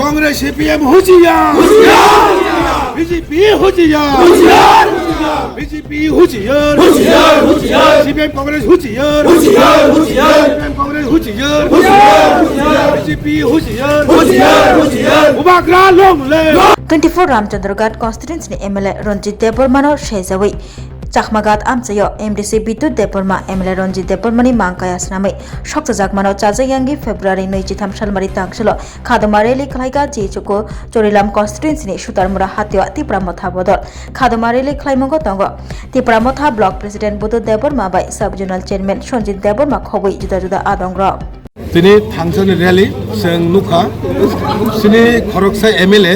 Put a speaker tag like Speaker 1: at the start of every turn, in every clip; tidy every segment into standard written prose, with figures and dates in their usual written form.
Speaker 1: Congress CPM हुजियार BJP हुजियार BJP हुजियार CPM कांग्रेस हुजियार CPM कांग्रेस हुजियार BJP हुजियार उबाग्रा लोंले
Speaker 2: 24 रामचंद्रगढ़ कॉन्स्टिट्यूंसी MLA रंजीत देवर्मानो शेजावी Chakmagat amchayo MDC Bitu Deporma MLA Ranjit Depormani mangkaya snamai shokta jakmano chajayangi February 23 salmari tangshalo khadomareli khlaiga jichuko Charilam constituency ni sutarmura hatyo TIPRA Motha bodol khadomareli khlaimongo tongo TIPRA Motha block president Bitu Deporma bai sub zonal chairman Ranjit Deporma khobui juda juda adongra
Speaker 1: tini thangchani rally seng nukha sini khoroksa MLA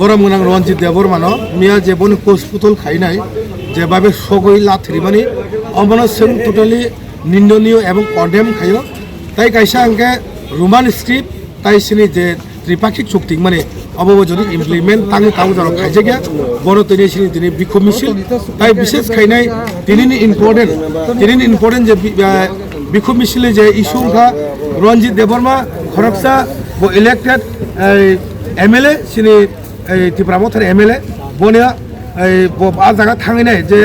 Speaker 1: boramunang Ranjit Depormano miya jebon kosputol khainai যেভাবে সগৈ লাথরিমানি অমন song totally নিন্দনীয় এবং condemn খাইও তাই কাইসা আঙ্কে Roman script তাই সিনি যে ত্রিপাক্ষিক চুক্তি মানে অবব যদি ইমপ্লিমেন্ট তাঙ্গে তাও যারা খাইছে গিয়া বড় তৈরি সিনি তিনি বিক্ষোভ মিছিল তাই বিশেষ খাইনাই তিনি ইম্পর্টেন্ট যে বিক্ষোভ মিছিলে যে ইস্যুখা রঞ্জিত দেববর্মা খরকসা ইলেক্টেড MLA সিনি ত্রিপুরা মথার MLA বনিয়া आ जागा थांगैनाय जे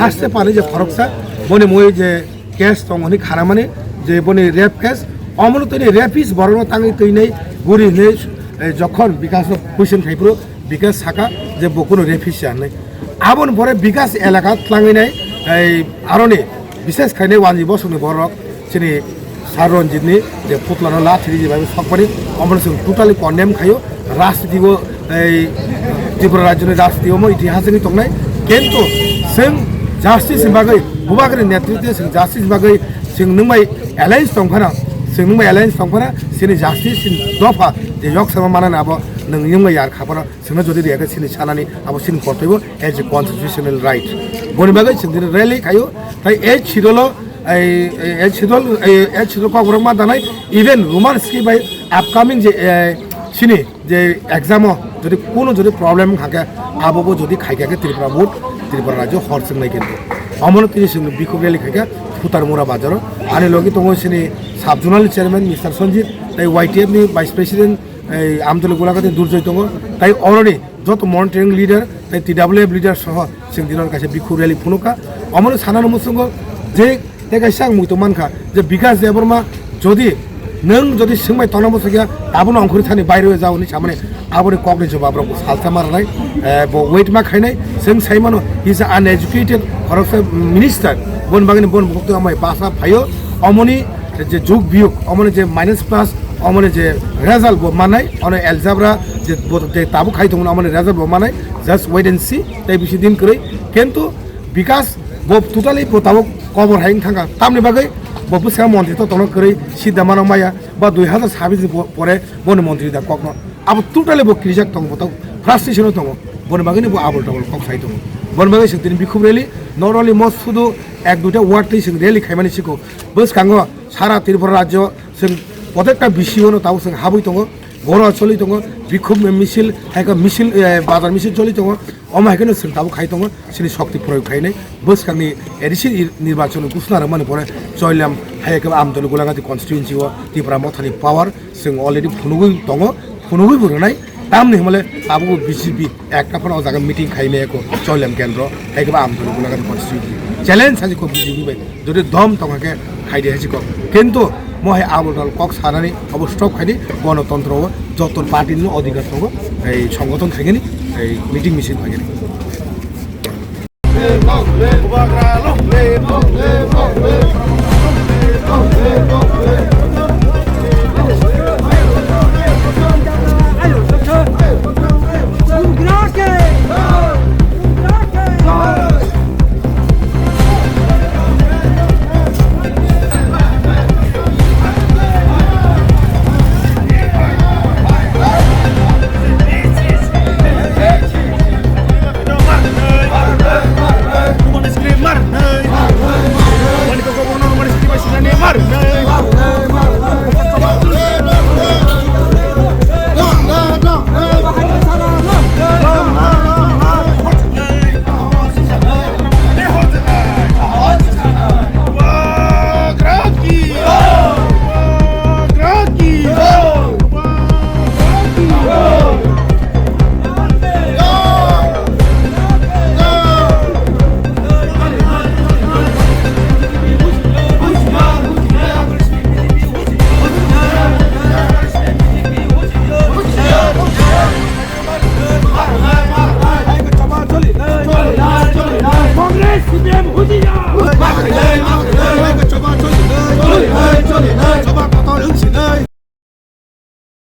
Speaker 1: हाससे पानि जे फरकसा बने मोय जे केस दंनि खारामानि जे बने रेप केस अमन तनि रेपिस बरन तांगै तैनै गुरि ने जखन विकास क्वेश्चन थाइप्रो विकास साका जे बकुनो रेपिस जानाय आबन बरे विकास एलाका थांगैनाय आरनि विशेष खायनाय वानजि बसुनि बरक सिनि सार रंजितनि जे पुतलानो लाथि जे बाय सकपानि अमन जों टोटाली कन्डेम खायो राजनीतिको त्रिपुरा राज्यनि राजनीतियाव इतिहासनि दंनाय किन्तु जों जास्टिस बागै बुबागनि नेतृत्व जों जास्टिस बागै जों नोंबाय एलायन्स दंफाना सिनि जास्टिस दफा जे यकसमा मानानै आबो नोंनि यार खाफाना जोंना जुदि रेगा सिनि सानानि आबो सिनि कर्तव्य एज ए कन्स्टिट्यूशनल राइट बनि बागै जों दिनै रेलि खायो ताइ ए छिदल कग्रमा दानाय इभेन रोमान स्की बाय आपकामिं जे सिनि जे एग्जाम যদি কোনো যদি প্রবলেম থাকে আবো যদি খাইকাকে ত্রিপুরা বোর্ড ত্রিপুরা রাজ্য হরসং নাই কিন্তু অমন তিনি সিং বিক্ষোভ রেলি খাইকা ফুতারমুরা বাজার আনি লগি দङ সিনি sub zonal chairman mister Sanjit তাই YTF नि ভাইস প্রেসিডেন্ট আমতল গোলাকাতে দুর্জয় দङ তাই অলরেডি যত মনিটরিং লিডার তাই TWF লিডার সহ সিং দিনৰ কাছে বিক্ষোভ রেলি ফুনুকা অমন সানানো মুসঙ্গ যে দেখাইসাং মুইতো মানখা যে বিকাশ দেববর্মা যদি नों যদি सिंबाय तनामो सगिया आबोनो अंखुरि थानि बायरो जावनि सामने आबोनो कग्निटिभ बाब्रक सालसा मारनाय वेट मा खायनाय जों साइमानो इज अनएजुकेटेड खरकसा मिनिस्टार बन बागनि बन भक्त आमाय बासा फायो अमनि जे जुग बियुग अमनि जे माइनस प्लस अमनि जे रिजल्ट ब मानाय अने एलजाब्रा जे ताबु खायदोंमोन अमनि रिजल्ट ब मानाय जस्ट वेट एन्ड सी ताइ बिसि दिन करै किन्तु विकास ब टोटाली बताबो कवर हाइं थांगा तामनि बागै बबुसा मन्त्रि तो तनो करै सिदामानो माया बा 2026 परे बन मन्त्रि दा कक्न अब टोटाली ब क्रिजाक दङ बत फ्रास्ट्रेसन दङ बन बागैनि ब आबल डबल कक साइ दङ बन बागै सिं दिन बिखुब रेली नट ओनलि मस्ट सुदु एक दुटा वार्ड दै सिं रेली खायमानि सिको बस कांगो सारा त्रिपुरा राज्य जों प्रत्येकटा बिसिवनो ताव जों हाबै दङ गरा चलि दङ बिखुब मिसिल हायका मिसिल बाजार मिसिल चलि दङ अमा हायकनो जों ताव खाय दङ सिनि शक्ति प्रयोग खायनाय बस कांनि एडिसन निर्वाचन घोषणा माने परे चरिलाम हायका आमदल गोलागाति कन्स्टिट्युएन्सि व त्रिपुरा मथानि पावर जों अलरेडि फुनुगै दङ फुनुगै बुरनाय तामनि हमले आबो BJP एकटा फन जागा मिटिं खायनायको चरिलाम केन्द्र हायका आमदल गोलागाति कन्स्टिट्युएन्सि চ্যালেঞ্জ हाजिको BJP बाय जदि दम तंगाके खायदे हाजिको किन्तु মই আবল কক সানানি অবস্টক খাইনি গণতন্ত্র যত পার্টির অধিকার থাকো এই সংগঠন থাকেনি এই মিটিং মিছিল থাকেনি